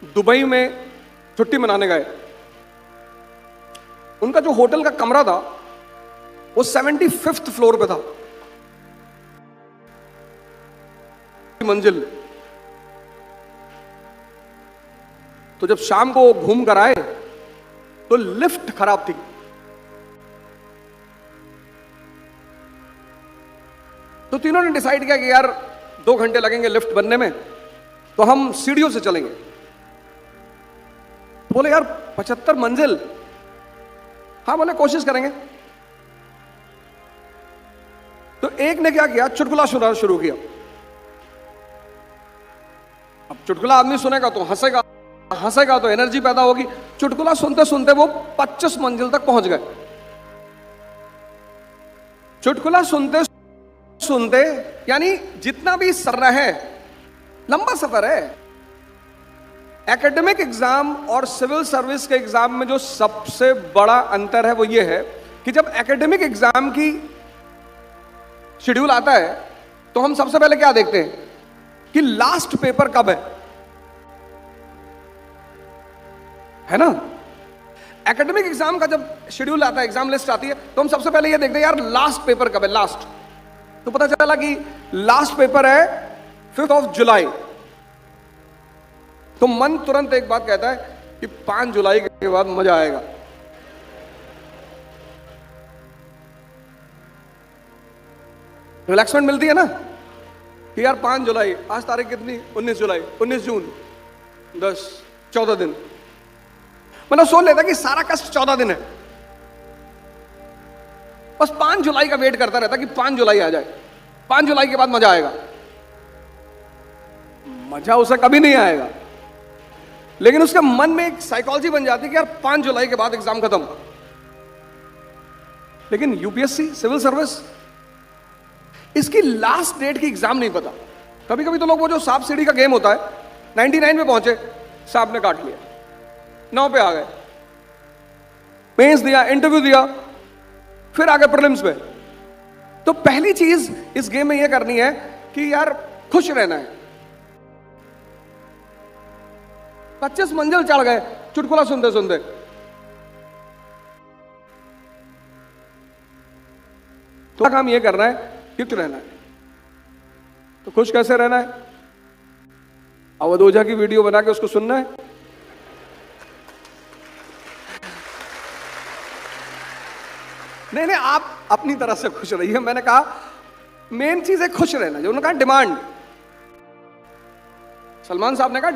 Dubai में छुट्टी मनाने गए। उनका जो होटल का कमरा था वो 75th फ्लोर पे था, मंजिल। तो जब शाम को घूम कर आए तो लिफ्ट खराब थी। तो तीनों ने डिसाइड किया कि यार 2 घंटे लगेंगे लिफ्ट बनने में, तो हम सीढ़ियों से चलेंगे। बोले यार 75 मंजिल, हाँ बोले कोशिश करेंगे। तो एक ने क्या किया, चुटकुला सुनाना शुरू किया। अब चुटकुला आदमी सुनेगा तो हंसेगा, हंसेगा तो एनर्जी पैदा होगी। चुटकुला सुनते सुनते वो 25 मंजिल तक पहुंच गए। चुटकुला सुनते सुनते, यानी जितना भी सरना है, लंबा सफर है। एकेडमिक एग्जाम और सिविल सर्विस के एग्जाम में जो सबसे बड़ा अंतर है वो ये है कि जब एकेडमिक एग्जाम की शेड्यूल आता है तो हम सबसे पहले क्या देखते हैं कि लास्ट पेपर कब है ना। एकेडमिक एग्जाम का जब शेड्यूल आता है, एग्जाम लिस्ट आती है, तो हम सबसे पहले ये देखते हैं यार लास्ट पेपर कब है, लास्ट। तो पता चला कि लास्ट पेपर है 5 जुलाई। तो मन तुरंत एक बात कहता है कि 5 जुलाई के बाद मजा आएगा। रिलैक्समेंट मिलती है ना कि यार 5 जुलाई, आज तारीख कितनी, 19 जुलाई, 19 जून, 10 14 दिन। मतलब सोच लेता कि सारा कष्ट 14 दिन है, बस 5 जुलाई का वेट करता रहता कि 5 जुलाई आ जाए, 5 जुलाई के बाद मजा आएगा। मजा उसे कभी नहीं आएगा, लेकिन उसके मन में एक साइकोलॉजी बन जाती है कि यार 5 जुलाई के बाद एग्जाम खत्म। लेकिन यूपीएससी, सिविल सर्विस, इसकी लास्ट डेट की एग्जाम नहीं पता। कभी कभी तो लोग, वो जो सांप सीढ़ी का गेम होता है, 99 पे पहुंचे, सांप ने काट लिया, 9 पे आ गए, मेंस दिया, इंटरव्यू दिया, फिर आ गए प्रीलिम्स पे। तो पहली चीज इस गेम में यह करनी है कि यार खुश रहना है। 25 मंजिल चढ़ गए चुटकुला सुनते सुनते। तो काम यह करना है कि खुश रहना है। तो खुश कैसे रहना है? अवध ओझा की वीडियो बना के उसको सुनना है। नहीं नहीं, आप अपनी तरह से खुश रहिए। मैंने कहा मेन चीज है खुश रहना। जो उन्होंने कहा डिमांड, सलमान साहब ने कहा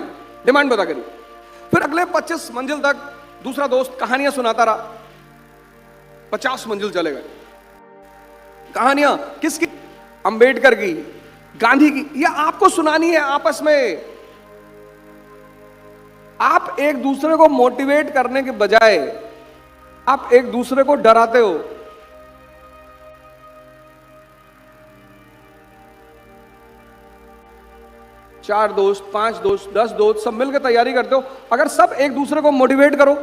डिमांड बता करी। फिर अगले 25 मंजिल तक दूसरा दोस्त कहानियां सुनाता रहा। 50 मंजिल चले गए। कहानियां किसकी? अंबेडकर की, गांधी की। ये आपको सुनानी है आपस में। आप एक दूसरे को मोटिवेट करने के बजाय आप एक दूसरे को डराते हो। चार दोस्त, 5 दोस्त, 10 दोस्त, सब मिलकर तैयारी करते हो। अगर सब एक दूसरे को मोटिवेट करो,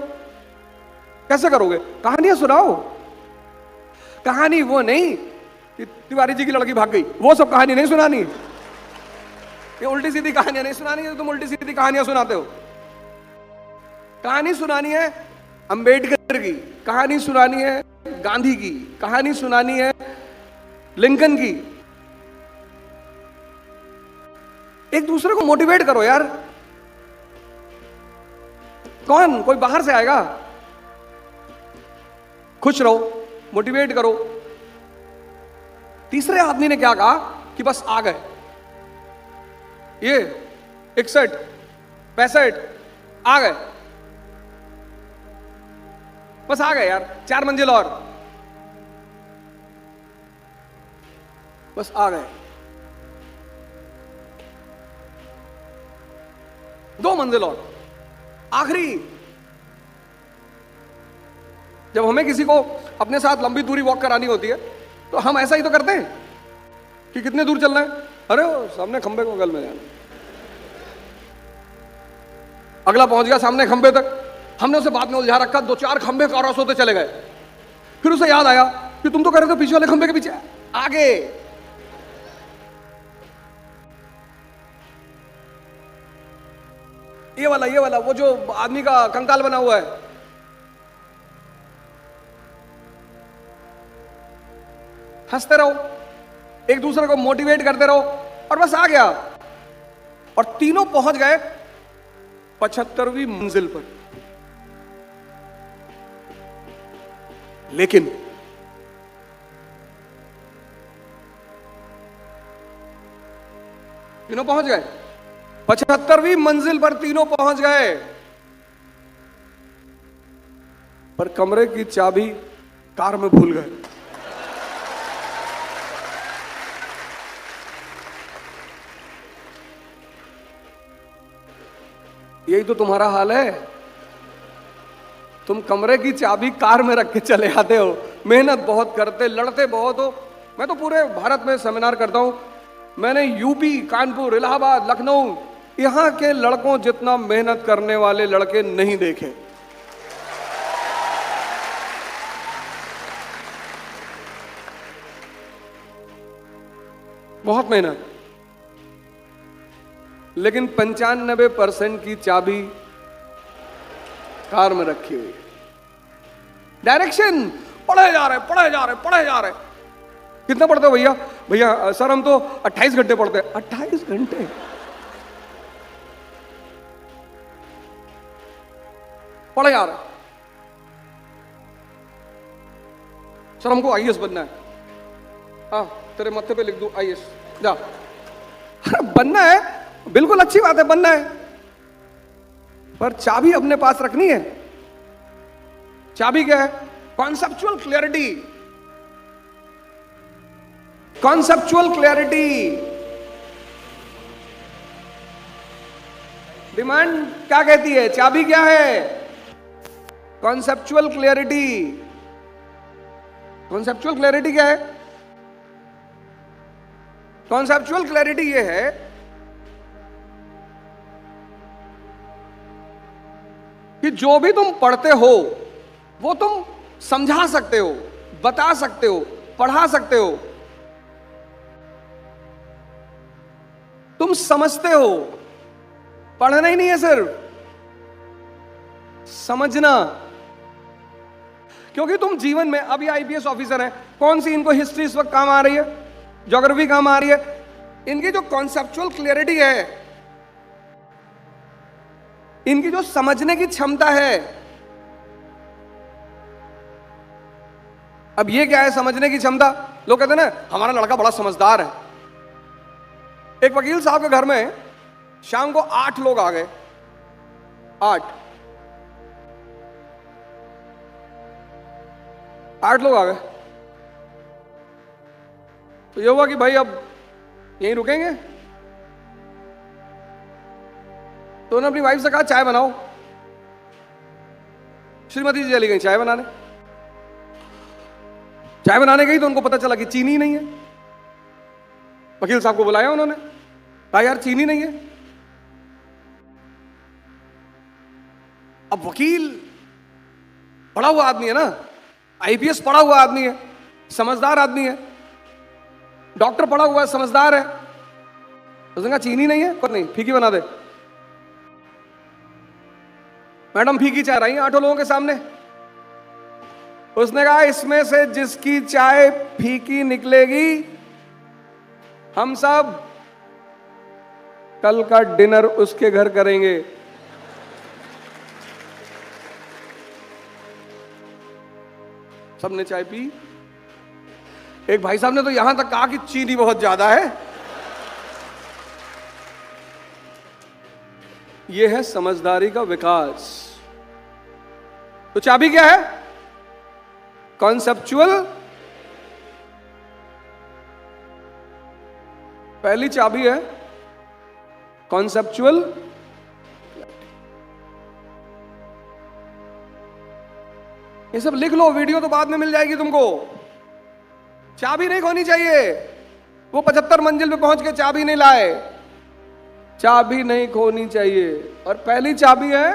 कैसे करोगे? कहानियां सुनाओ। कहानी वो नहीं कि तिवारी जी की लड़की भाग गई, वो सब कहानी नहीं सुनानी। ये उल्टी सीधी कहानियां नहीं सुनानी है। तुम उल्टी सीधी कहानियां सुनाते हो। कहानी सुनानी है अंबेडकर की, कहानी सुनानी है गांधी की, कहानी सुनानी है लिंकन की। एक दूसरे को मोटिवेट करो यार। कौन? कोई बाहर से आएगा? खुश रहो, मोटिवेट करो। तीसरे आदमी ने क्या कहा कि बस आ गए, ये 61 65 आ गए, बस आ गए यार, 4 मंजिल और, बस आ गए। 2 मंजिल और, आखिरी। जब हमें किसी को अपने साथ लंबी दूरी वॉक करानी होती है तो हम ऐसा ही तो करते हैं कि कितने दूर चलना है, अरे सामने खंबे को बगल में जाना। अगला पहुंच गया सामने खंबे तक, हमने उसे बात में उलझा रखा, 2-4 खंबे क्रॉस होते चले गए। फिर उसे याद आया कि तुम तो कह रहे थे पीछे वाले खंबे के पीछे आगे। ये वाला वो जो आदमी का कंकाल बना हुआ है, हंसते रहो, एक दूसरे को मोटिवेट करते रहो, और बस आ गया। और तीनों पहुंच गए 75वीं मंजिल पर। लेकिन तीनों पहुंच गए 75वीं मंजिल पर, तीनों पहुंच गए, पर कमरे की चाबी कार में भूल गए। यही तो तुम्हारा हाल है। तुम कमरे की चाबी कार में रख के चले आते हो, मेहनत बहुत करते, लड़ते बहुत हो। मैं तो पूरे भारत में सेमिनार करता हूं, मैंने यूपी, कानपुर, इलाहाबाद, लखनऊ, यहां के लड़कों जितना मेहनत करने वाले लड़के नहीं देखे। बहुत मेहनत, लेकिन 95% की चाबी कार में रखी हुई है। डायरेक्शन पढ़े जा रहे, पढ़े जा रहे, पढ़े जा रहे। कितना पढ़ते हो भैया? भैया सर हम तो 28 घंटे पढ़ते हैं। 28 घंटे? पढ़े जा रहे। सर हमको आईएएस बनना है। हाँ तेरे मत्थे पे लिख दूं आईएएस, जा। अरे बनना है, बिल्कुल अच्छी बात है, बनना है, पर चाबी अपने पास रखनी है। चाबी क्या है? Conceptual clarity. Conceptual clarity. Demand क्या कहती है? चाबी क्या है? Conceptual clarity. कॉन्सेप्चुअल क्लैरिटी क्या है? कॉन्सेप्चुअल क्लैरिटी ये है कि जो भी तुम पढ़ते हो वो तुम समझा सकते हो, बता सकते हो, पढ़ा सकते हो, तुम समझते हो। पढ़ना ही नहीं है, सिर्फ समझना। क्योंकि तुम जीवन में, अभी आईपीएस ऑफिसर हैं, कौन सी इनको हिस्ट्री इस वक्त काम आ रही है, ज्योग्राफी काम आ रही है? इनकी जो कॉन्सेप्चुअल क्लैरिटी है, इनकी जो समझने की क्षमता है। अब ये क्या है समझने की क्षमता? लोग कहते हैं ना हमारा लड़का बड़ा समझदार है। एक वकील साहब के घर में शाम को 8 लोग आ गए। 8 लोग आ गए। तो ये हुआ कि भाई अब यहीं रुकेंगे। तो उन्होंने अपनी वाइफ से कहा चाय बनाओ। श्रीमती जी चली गई चाय बनाने। चाय बनाने गई तो उनको पता चला कि चीनी नहीं है। वकील साहब को बुलाया उन्होंने, कहा यार चीनी नहीं है। अब वकील पढ़ा हुआ आदमी है ना, आईपीएस पढ़ा हुआ आदमी है, समझदार आदमी है, डॉक्टर पढ़ा हुआ है, समझदार है। उसने कहा चीनी नहीं है, कोई नहीं, फीकी बना दे। मैडम फीकी चाय रही 8 लोगों के सामने। उसने कहा इसमें से जिसकी चाय फीकी निकलेगी, हम सब कल का डिनर उसके घर करेंगे। सबने चाय पी। एक भाई साहब ने तो यहां तक कहा कि चीनी बहुत ज्यादा है। यह है समझदारी का विकास। तो चाबी क्या है? कॉन्सेप्चुअल। पहली चाबी है कॉन्सेप्चुअल। ये सब लिख लो, वीडियो तो बाद में मिल जाएगी तुमको। चाबी नहीं खोनी चाहिए। वो 75 मंजिल पे पहुंच के चाबी नहीं लाए। चाबी नहीं खोनी चाहिए। और पहली चाबी है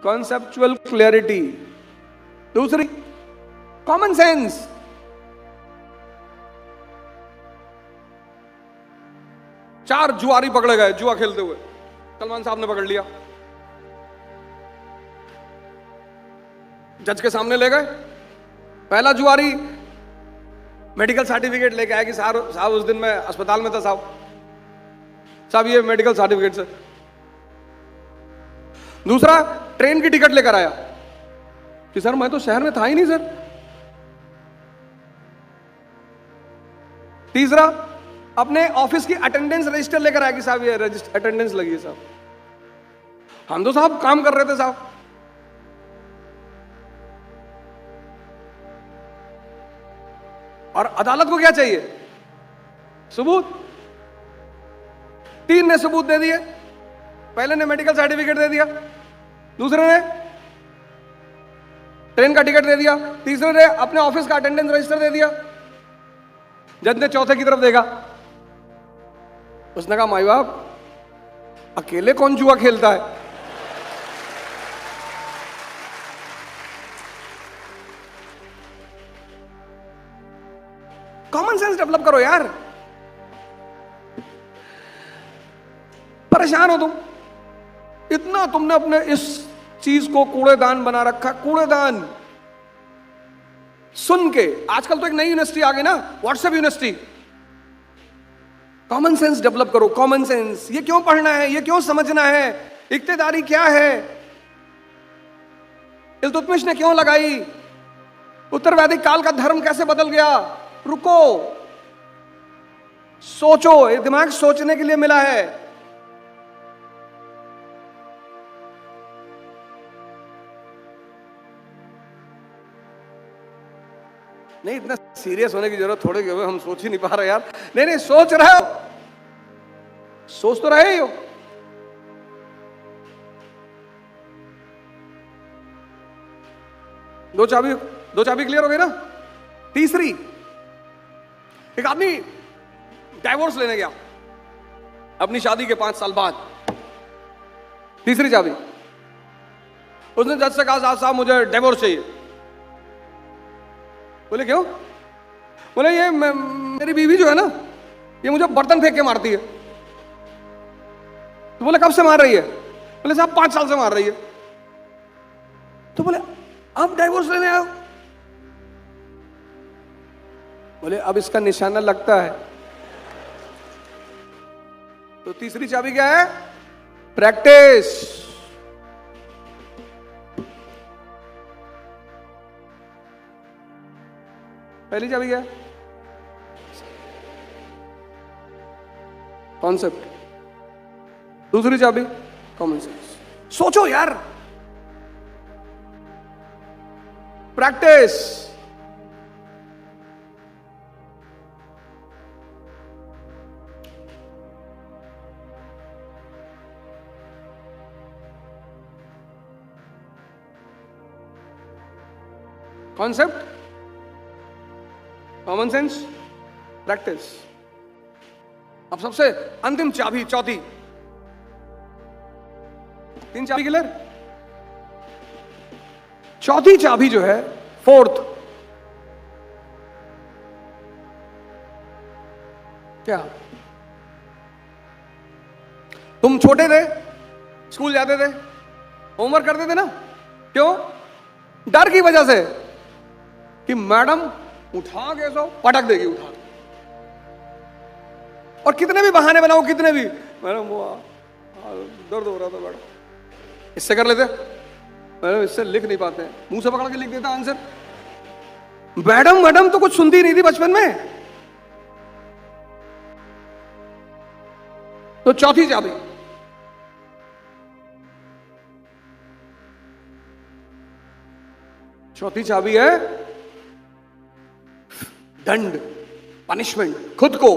कॉन्सेप्चुअल क्लैरिटी। दूसरी कॉमन सेंस। चार जुआरी पकड़े गए जुआ खेलते हुए। सलमान साहब ने पकड़ लिया, जज के सामने ले गए। पहला जुआरी मेडिकल सर्टिफिकेट लेके आया कि साहब उस दिन मैं अस्पताल में था साहब ये मेडिकल सर्टिफिकेट से। दूसरा ट्रेन की टिकट लेकर आया कि सर मैं तो शहर में था ही नहीं सर। तीसरा अपने ऑफिस की अटेंडेंस रजिस्टर लेकर आया कि साहब ये अटेंडेंस लगी है साहब। हम तो साहब काम कर रहे थे साहब। और अदालत को क्या चाहिए? सबूत। 3 ने सबूत दे दिए। पहले ने मेडिकल सर्टिफिकेट दे दिया, दूसरे ने ट्रेन का टिकट दे दिया, तीसरे ने अपने ऑफिस का अटेंडेंस रजिस्टर दे दिया। जज ने चौथे की तरफ देखा, उसने कहा माई बाप अकेले कौन जुआ खेलता है? कॉमन सेंस डेवलप करो यार। परेशान हो तुम इतना, तुमने अपने इस चीज को कूड़ेदान बना रखा। कूड़ेदान सुन के आजकल तो एक नई यूनिवर्सिटी आ गई ना, WhatsApp university. Common sense develop करो। कॉमन सेंस, ये क्यों पढ़ना है, ये क्यों समझना है, इक्तेदारी क्या है, इल्तुतमिश ने क्यों लगाई, उत्तर वैदिक काल का धर्म कैसे बदल गया। रुको, सोचो, ये दिमाग सोचने के लिए मिला है। नहीं, इतना सीरियस होने की जरूरत थोड़ी है, हम सोच ही नहीं पा रहे यार। नहीं नहीं, सोच रहे हो, सोच तो रहे ही हो। दो चाबी क्लियर हो गई ना। तीसरी, एक आदमी डाइवोर्स लेने गया अपनी शादी के 5 साल बाद। तीसरी चाबी, उसने जज से कहा साहब मुझे डिवोर्स चाहिए। बोले क्यों? बोले ये मेरी बीवी जो है ना, ये मुझे बर्तन फेंक के मारती है। तो बोले कब से मार रही है? बोले साहब 5 साल से मार रही है। तो बोले आप डाइवोर्स लेने आओ? बोले अब इसका निशाना लगता है। तो तीसरी चाबी क्या है? प्रैक्टिस। पहली चाबी क्या है? कॉन्सेप्ट। दूसरी चाबी कॉमन सेंस। सोचो यार, practice. Concept, common sense, practice. अब सबसे अंतिम चाबी, चौथी। 3 चाबी क्लियर। चौथी चाबी जो है, फोर्थ, क्या? तुम छोटे थे, स्कूल जाते थे, होमवर्क करते थे ना, क्यों? डर की वजह से कि मैडम उठा के सो पटक देगी, उठा। और कितने भी बहाने बनाओ, कितने भी, मैडम वो दर्द हो रहा था मैडम, इससे कर लेते, मैडम इससे लिख नहीं पाते, मुंह से पकड़ के लिख देता आंसर। मैडम मैडम तो कुछ सुनती नहीं थी बचपन में। तो चौथी चाबी, चौथी चाबी है दंड, पनिशमेंट। खुद को,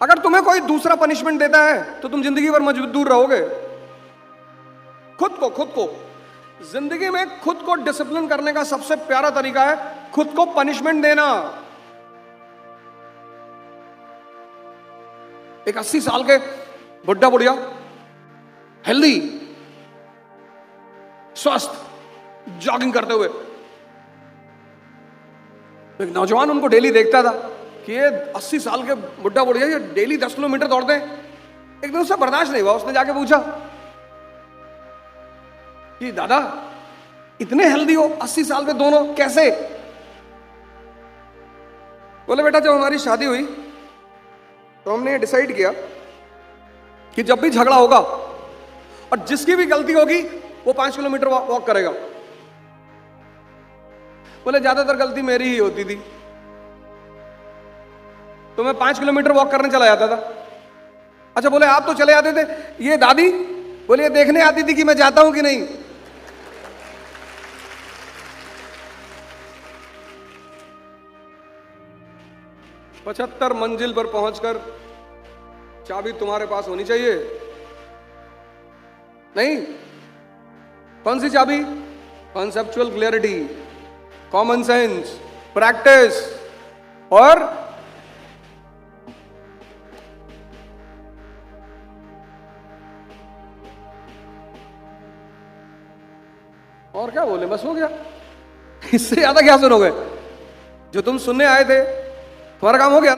अगर तुम्हें कोई दूसरा पनिशमेंट देता है तो तुम जिंदगी भर मजबूर रहोगे। खुद को जिंदगी में खुद को डिसिप्लिन करने का सबसे प्यारा तरीका है खुद को पनिशमेंट देना। एक 80 साल के बुढ़ा बुढ़िया, हेल्दी, स्वस्थ, जॉगिंग करते हुए, एक नौजवान उनको डेली देखता था कि ये 80 साल के बुढ़ा बुढ़िया ये डेली 10 किलोमीटर दौड़ते हैं। एक दिन उससे बर्दाश्त नहीं हुआ, उसने जाके पूछा कि दादा इतने हेल्दी हो 80 साल पे दोनों, कैसे? बोले बेटा जब हमारी शादी हुई तो हमने डिसाइड किया कि जब भी झगड़ा होगा और जिसकी भी गलती होगी वो 5 किलोमीटर वॉक करेगा। बोले ज्यादातर गलती मेरी ही होती थी, तो मैं 5 किलोमीटर वॉक करने चला जाता था। अच्छा बोले आप तो चले जाते थे, ये दादी बोले ये देखने आती थी कि मैं जाता हूं कि नहीं। पचहत्तर मंजिल पर पहुंचकर चाबी तुम्हारे पास होनी चाहिए। नहीं, कौन सी चाबी? Conceptual clarity, common sense, practice और क्या बोले, बस हो गया। इससे ज्यादा क्या सुनोगे? जो तुम सुनने आए थे तुम्हारा काम हो गया।